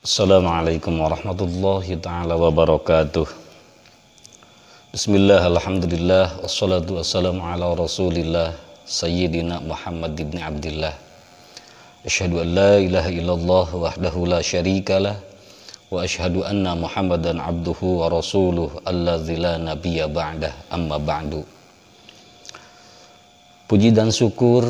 Assalamualaikum warahmatullahi ta'ala wabarakatuh. Bismillah, alhamdulillah, wassalatu wassalamu ala rasulillah Sayyidina Muhammad ibn Abdillah. Asyhadu an la ilaha illallah wahdahu la syarikalah, wa asyhadu anna Muhammadan abduhu wa rasuluh alladzi la nabiyya ba'dah, amma ba'du. Puji dan syukur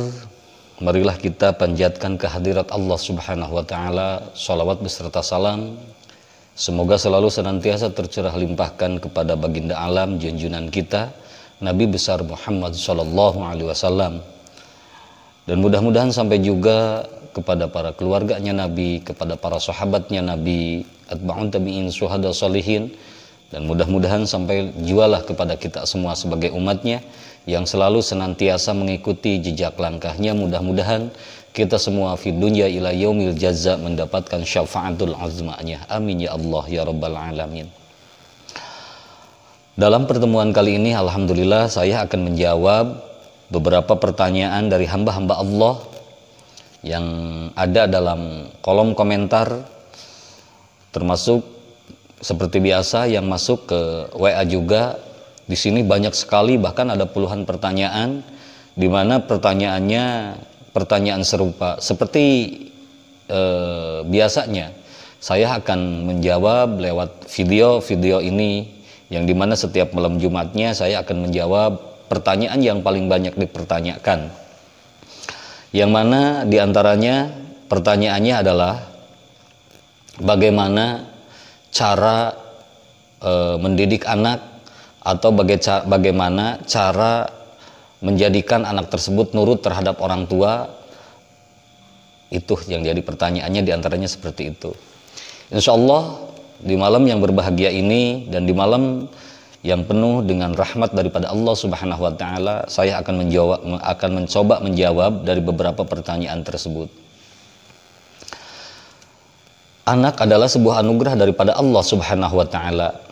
marilah kita panjatkan kehadirat Allah Subhanahu wa Ta'ala, salawat beserta salam semoga selalu senantiasa tercurah limpahkan kepada baginda alam junjungan kita Nabi besar Muhammad sallallahu alaihi wasallam, dan mudah-mudahan sampai juga kepada para keluarganya Nabi, kepada para sahabatnya Nabi, atba'un tabi'in, syuhada sholihin, dan mudah-mudahan sampai jualah kepada kita semua sebagai umatnya yang selalu senantiasa mengikuti jejak langkahnya. Mudah-mudahan kita semua fi dunya ila yaumil jaza mendapatkan syafaatul azmanya. Amin ya Allah ya rabbal alamin. Dalam pertemuan kali ini alhamdulillah saya akan menjawab beberapa pertanyaan dari hamba-hamba Allah yang ada dalam kolom komentar, termasuk seperti biasa yang masuk ke WA juga. Di sini banyak sekali, bahkan ada puluhan pertanyaan, di mana pertanyaannya pertanyaan serupa. Seperti biasanya, saya akan menjawab lewat video ini, yang dimana setiap malam Jumatnya saya akan menjawab pertanyaan yang paling banyak dipertanyakan. Yang mana diantaranya pertanyaannya adalah bagaimana cara mendidik anak, atau bagaimana cara menjadikan anak tersebut nurut terhadap orang tua. Itu yang jadi pertanyaannya, diantaranya seperti itu. Insya Allah di malam yang berbahagia ini dan di malam yang penuh dengan rahmat daripada Allah Subhanahu wa Ta'ala, saya akan mencoba menjawab dari beberapa pertanyaan tersebut. Anak adalah sebuah anugerah daripada Allah Subhanahu wa Ta'ala.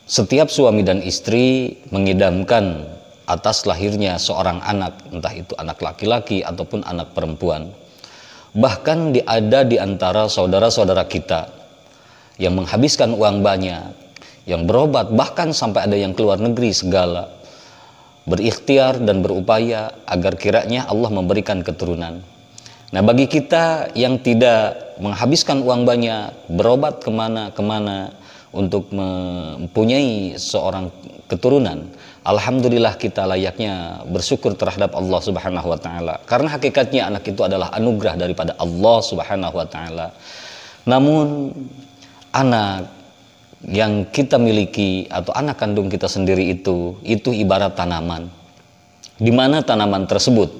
Setiap suami dan istri mengidamkan atas lahirnya seorang anak, entah itu anak laki-laki ataupun anak perempuan. Bahkan ada di antara saudara-saudara kita yang menghabiskan uang banyak, yang berobat, bahkan sampai ada yang keluar negeri segala, berikhtiar dan berupaya agar kiranya Allah memberikan keturunan. Nah, bagi kita yang tidak menghabiskan uang banyak, berobat kemana-kemana untuk mempunyai seorang keturunan, alhamdulillah kita layaknya bersyukur terhadap Allah Subhanahu wa Ta'ala, karena hakikatnya anak itu adalah anugerah daripada Allah Subhanahu wa Ta'ala. Namun anak yang kita miliki atau anak kandung kita sendiri itu ibarat tanaman, di mana tanaman tersebut,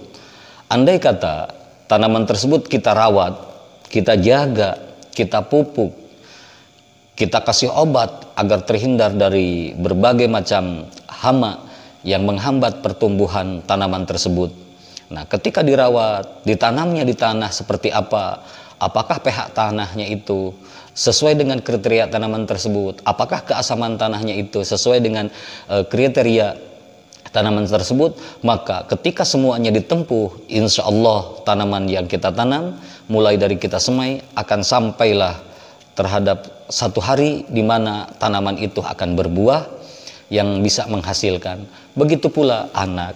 andai kata tanaman tersebut kita rawat, kita jaga, kita pupuk, kita kasih obat agar terhindar dari berbagai macam hama yang menghambat pertumbuhan tanaman tersebut. Nah, ketika dirawat, ditanamnya di tanah seperti apa? Apakah pH tanahnya itu sesuai dengan kriteria tanaman tersebut? Apakah keasaman tanahnya itu sesuai dengan kriteria tanaman tersebut? Maka ketika semuanya ditempuh, insya Allah tanaman yang kita tanam, mulai dari kita semai, akan sampailah terhadap satu hari di mana tanaman itu akan berbuah yang bisa menghasilkan. Begitu pula anak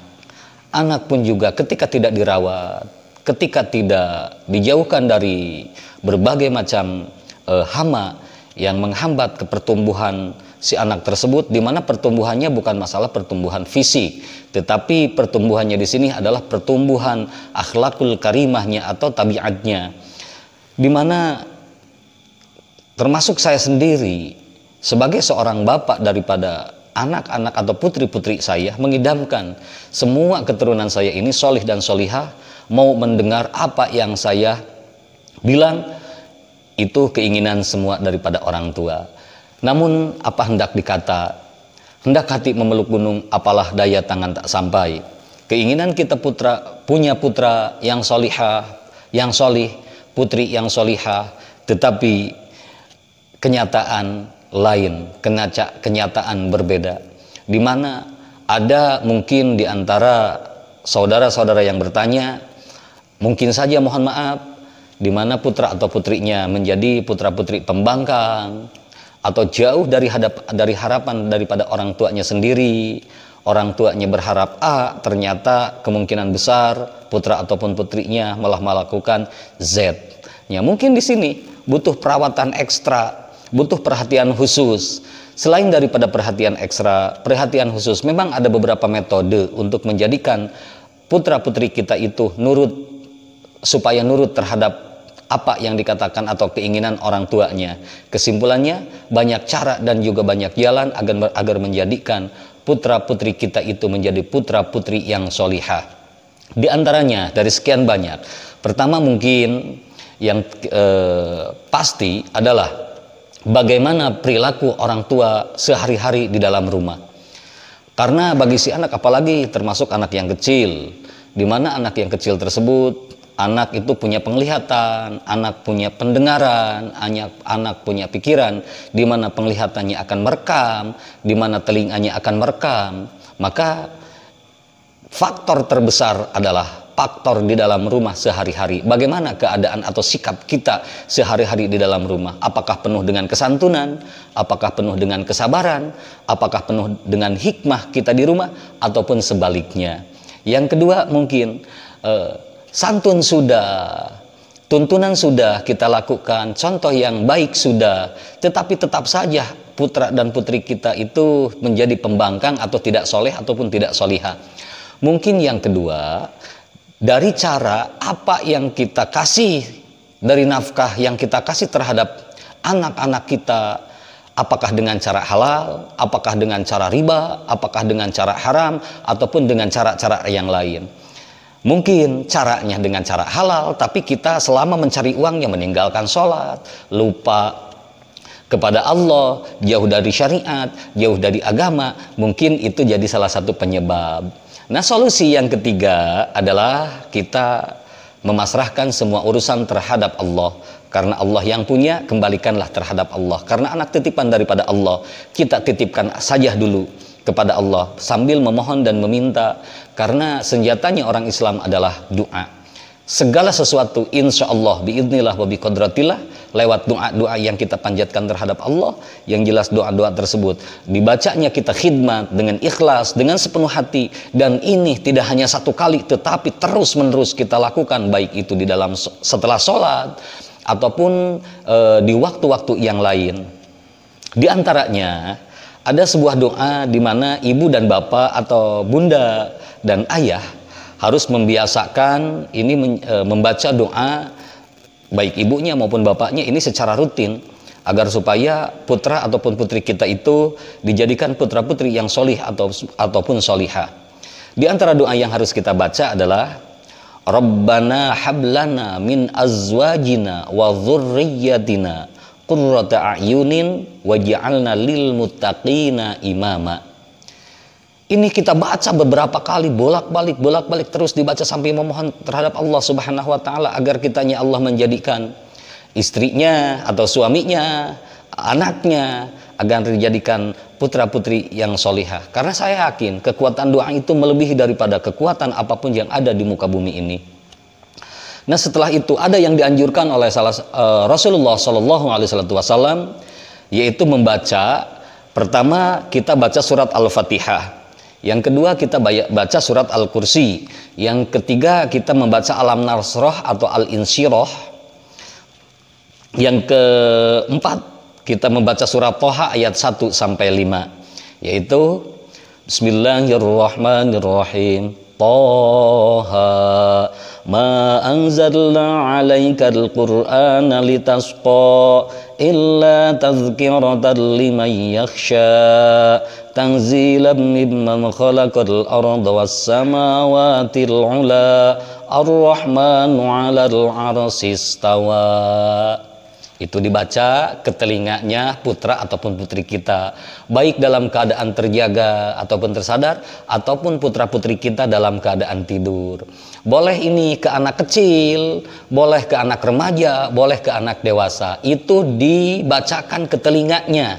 pun juga ketika tidak dirawat, ketika tidak dijauhkan dari berbagai macam hama yang menghambat kepertumbuhan si anak tersebut, di mana pertumbuhannya bukan masalah pertumbuhan fisik, tetapi pertumbuhannya di sini adalah pertumbuhan akhlakul karimahnya atau tabiatnya, di mana termasuk saya sendiri sebagai seorang bapak daripada anak-anak atau putri-putri saya, mengidamkan semua keturunan saya ini solih dan solihah, mau mendengar apa yang saya bilang, itu keinginan semua daripada orang tua. Namun apa hendak dikata, hendak hati memeluk gunung, apalah daya tangan tak sampai. Keinginan kita punya putra yang solihah, yang solih, putri yang solihah, tetapi kenyataan lain, kenyataan berbeda, di mana ada mungkin di antara saudara-saudara yang bertanya, mungkin saja mohon maaf, di mana putra atau putrinya menjadi putra-putri pembangkang atau jauh dari harapan daripada orang tuanya sendiri. Orang tuanya berharap A, ternyata kemungkinan besar putra ataupun putrinya malah melakukan Z. Ya, mungkin di sini butuh perawatan ekstra, butuh perhatian khusus. Selain daripada perhatian ekstra, perhatian khusus, memang ada beberapa metode untuk menjadikan putra-putri kita itu supaya nurut terhadap apa yang dikatakan atau keinginan orang tuanya. Kesimpulannya, banyak cara dan juga banyak jalan agar menjadikan putra-putri kita itu menjadi putra-putri yang solihah. Di antaranya dari sekian banyak, pertama mungkin yang pasti adalah bagaimana perilaku orang tua sehari-hari di dalam rumah. Karena bagi si anak, apalagi termasuk anak yang kecil, di mana anak yang kecil tersebut, anak itu punya penglihatan, anak punya pendengaran, anak punya pikiran, di mana penglihatannya akan merekam, di mana telinganya akan merekam. Maka faktor terbesar adalah faktor di dalam rumah sehari-hari. Bagaimana keadaan atau sikap kita sehari-hari di dalam rumah? Apakah penuh dengan kesantunan? Apakah penuh dengan kesabaran? Apakah penuh dengan hikmah kita di rumah? Ataupun sebaliknya. Yang kedua mungkin santun sudah, tuntunan sudah kita lakukan, contoh yang baik sudah, tetapi tetap saja putra dan putri kita itu menjadi pembangkang atau tidak soleh ataupun tidak solihah. Mungkin yang kedua, dari cara apa yang kita kasih, dari nafkah yang kita kasih terhadap anak-anak kita, apakah dengan cara halal, apakah dengan cara riba, apakah dengan cara haram, ataupun dengan cara-cara yang lain. Mungkin caranya dengan cara halal, tapi kita selama mencari uangnya meninggalkan sholat, lupa kepada Allah, jauh dari syariat, jauh dari agama. Mungkin itu jadi salah satu penyebab. Nah, solusi yang ketiga adalah kita memasrahkan semua urusan terhadap Allah. Karena Allah yang punya, kembalikanlah terhadap Allah. Karena anak titipan daripada Allah, kita titipkan saja dulu kepada Allah sambil memohon dan meminta, karena senjatanya orang Islam adalah doa. Segala sesuatu insya Allah biidznillah wa biqadratillah lewat doa-doa yang kita panjatkan terhadap Allah. Yang jelas doa-doa tersebut dibacanya kita khidmat dengan ikhlas, dengan sepenuh hati, dan ini tidak hanya satu kali tetapi terus menerus kita lakukan, baik itu di dalam setelah sholat ataupun di waktu-waktu yang lain. Di antaranya ada sebuah doa di mana ibu dan bapak atau bunda dan ayah harus membiasakan ini membaca doa, baik ibunya maupun bapaknya ini secara rutin, agar supaya putra ataupun putri kita itu dijadikan putra-putri yang solih ataupun solihah. Di antara doa yang harus kita baca adalah Rabbana hablana min azwajina wa dzurriyyatina qurrata a'yunin waj'alna lil muttaqina imama. Ini kita baca beberapa kali, bolak-balik terus dibaca sampai memohon terhadap Allah Subhanahu wa taala agar kitanya Allah menjadikan istrinya atau suaminya, anaknya agar dijadikan putra-putri yang solihah. Karena saya yakin kekuatan doa itu melebihi daripada kekuatan apapun yang ada di muka bumi ini. Nah, setelah itu ada yang dianjurkan oleh Rasulullah SAW, yaitu membaca, pertama kita baca surat Al-Fatihah, yang kedua kita baca surat Al-Kursi, yang ketiga kita membaca Alam Nasrah atau Al-Insyirah, yang keempat kita membaca surat Toha ayat 1 sampai 5, yaitu Bismillahirrahmanirrahim. Toha ma anzalna 'alaikal qur'ana litasqa illa tadhkiratan liman yakhsha tanzilan mimman khalaqal arda was samawatil 'ula ar-rahmanu 'alal 'arsy istawa. Itu dibaca ke telinganya putra ataupun putri kita, baik dalam keadaan terjaga ataupun tersadar, ataupun putra putri kita dalam keadaan tidur. Boleh ini ke anak kecil, boleh ke anak remaja, boleh ke anak dewasa. Itu dibacakan ke telinganya,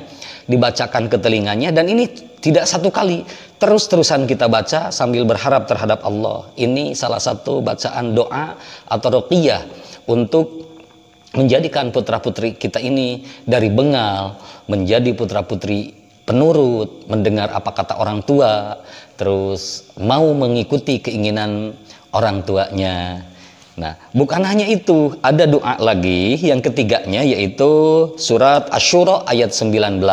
dan ini tidak satu kali, terus-terusan kita baca sambil berharap terhadap Allah. Ini salah satu bacaan doa atau ruqyah untuk menjadikan putra-putri kita ini dari bengal menjadi putra-putri penurut, mendengar apa kata orang tua, terus mau mengikuti keinginan orang tuanya. Nah, bukan hanya itu, ada doa lagi yang ketiganya, yaitu surat Asy-Syura ayat 19.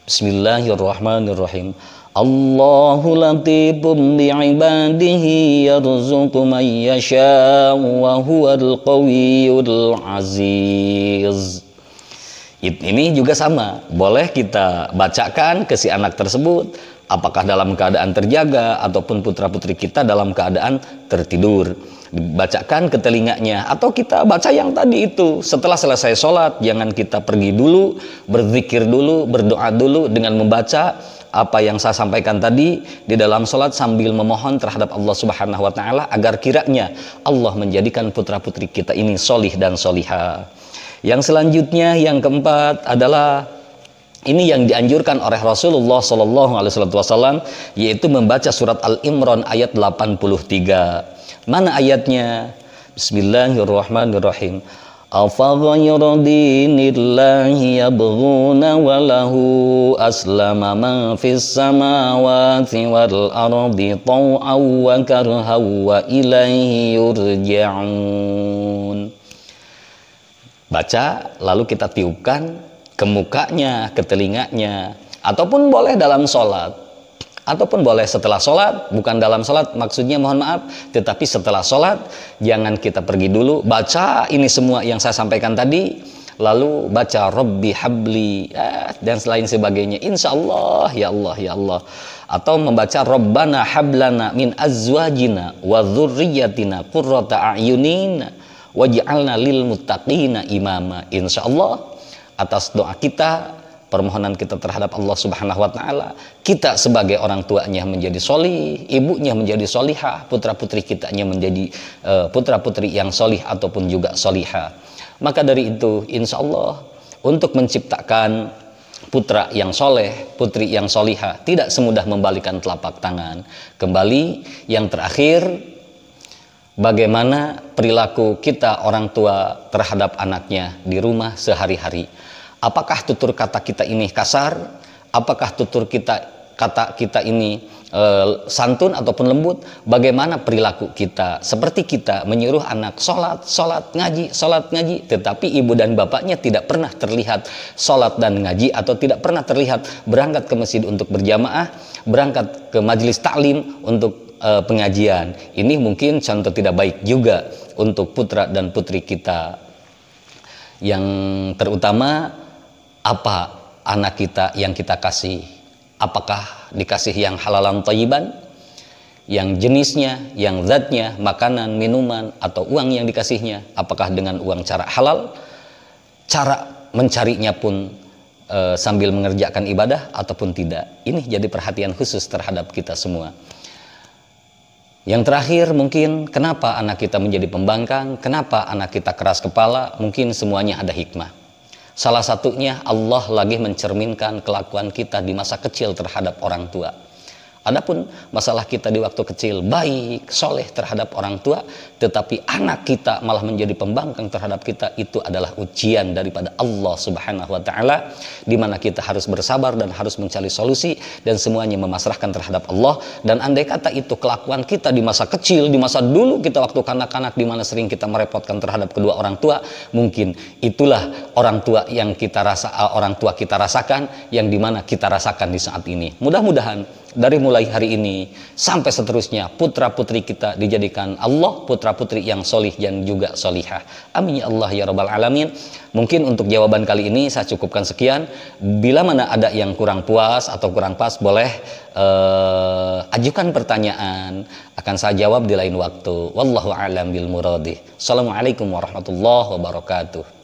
Bismillahirrahmanirrahim. Allahu latifun bi'ibadihi yarzuqu man yasha'u wa huwal qawiyyul aziz. Ini juga sama, boleh kita bacakan ke si anak tersebut, apakah dalam keadaan terjaga ataupun putra-putri kita dalam keadaan tertidur. Dibacakan ke telinganya, atau kita baca yang tadi itu setelah selesai sholat. Jangan kita pergi dulu, berzikir dulu, berdoa dulu dengan membaca apa yang saya sampaikan tadi di dalam sholat sambil memohon terhadap Allah Subhanahu wa Ta'ala agar kiranya Allah menjadikan putra-putri kita ini solih dan solihah. Yang selanjutnya, yang keempat adalah ini yang dianjurkan oleh Rasulullah SAW, yaitu membaca surat Al-Imran ayat 83. Mana ayatnya? Bismillahirrahmanirrahim. Afaghayra dinillahi yabghuna wa lahu aslama man fis samawati wal ardi taw'an wa karhan wa ilaihi yurja'un. Baca, lalu kita tiupkan ke mukanya, ke telinganya, ataupun boleh dalam sholat, ataupun boleh setelah sholat. Bukan dalam sholat maksudnya, mohon maaf, tetapi setelah sholat. Jangan kita pergi dulu, baca ini semua yang saya sampaikan tadi, lalu baca Rabbi habli dan selain sebagainya, insya Allah, ya Allah, ya Allah. Atau membaca Rabbana hablana min azwajina wa dzurriyyatina qurrata a'yunin waj'alna lil muttaqina imama. Insyaallah atas doa kita, permohonan kita terhadap Allah Subhanahu wa Ta'ala, kita sebagai orang tuanya menjadi solih, ibunya menjadi solihah, putra-putri kitanya menjadi putra-putri yang solih ataupun juga solihah. Maka dari itu, insya Allah untuk menciptakan putra yang soleh, putri yang solihah, tidak semudah membalikan telapak tangan. Kembali yang terakhir, bagaimana perilaku kita orang tua terhadap anaknya di rumah sehari-hari. Apakah tutur kata kita ini kasar? Apakah tutur kata kita ini santun ataupun lembut? Bagaimana perilaku kita? Seperti kita menyuruh anak sholat ngaji, tetapi ibu dan bapaknya tidak pernah terlihat sholat dan ngaji, atau tidak pernah terlihat berangkat ke masjid untuk berjamaah, berangkat ke majelis taklim untuk pengajian. Ini mungkin contoh tidak baik juga untuk putra dan putri kita. Yang terutama, apa anak kita yang kita kasih? Apakah dikasih yang halalan thayyiban, yang jenisnya, yang zatnya, makanan, minuman, atau uang yang dikasihnya? Apakah dengan uang cara halal, cara mencarinya pun sambil mengerjakan ibadah, ataupun tidak? Ini jadi perhatian khusus terhadap kita semua. Yang terakhir, mungkin kenapa anak kita menjadi pembangkang, kenapa anak kita keras kepala? Mungkin semuanya ada hikmah. Salah satunya, Allah lagi mencerminkan kelakuan kita di masa kecil terhadap orang tua. Adapun masalah kita di waktu kecil baik, soleh terhadap orang tua, tetapi anak kita malah menjadi pembangkang terhadap kita, itu adalah ujian daripada Allah Subhanahu wa Ta'ala, di mana kita harus bersabar dan harus mencari solusi, dan semuanya memasrahkan terhadap Allah. Dan andai kata itu kelakuan kita di masa kecil, di masa dulu kita waktu kanak-kanak, di mana sering kita merepotkan terhadap kedua orang tua, mungkin itulah orang tua kita rasakan, yang dimana kita rasakan di saat ini. Mudah-mudahan dari mulai hari ini sampai seterusnya, putra-putri kita dijadikan Allah putra-putri yang solih dan juga solihah. Amin ya Allah ya Rabbal Alamin. Mungkin untuk jawaban kali ini saya cukupkan sekian. Bila mana ada yang kurang puas atau kurang pas, boleh ajukan pertanyaan, akan saya jawab di lain waktu. Wallahu a'lam bil muradi. Assalamualaikum warahmatullahi wabarakatuh.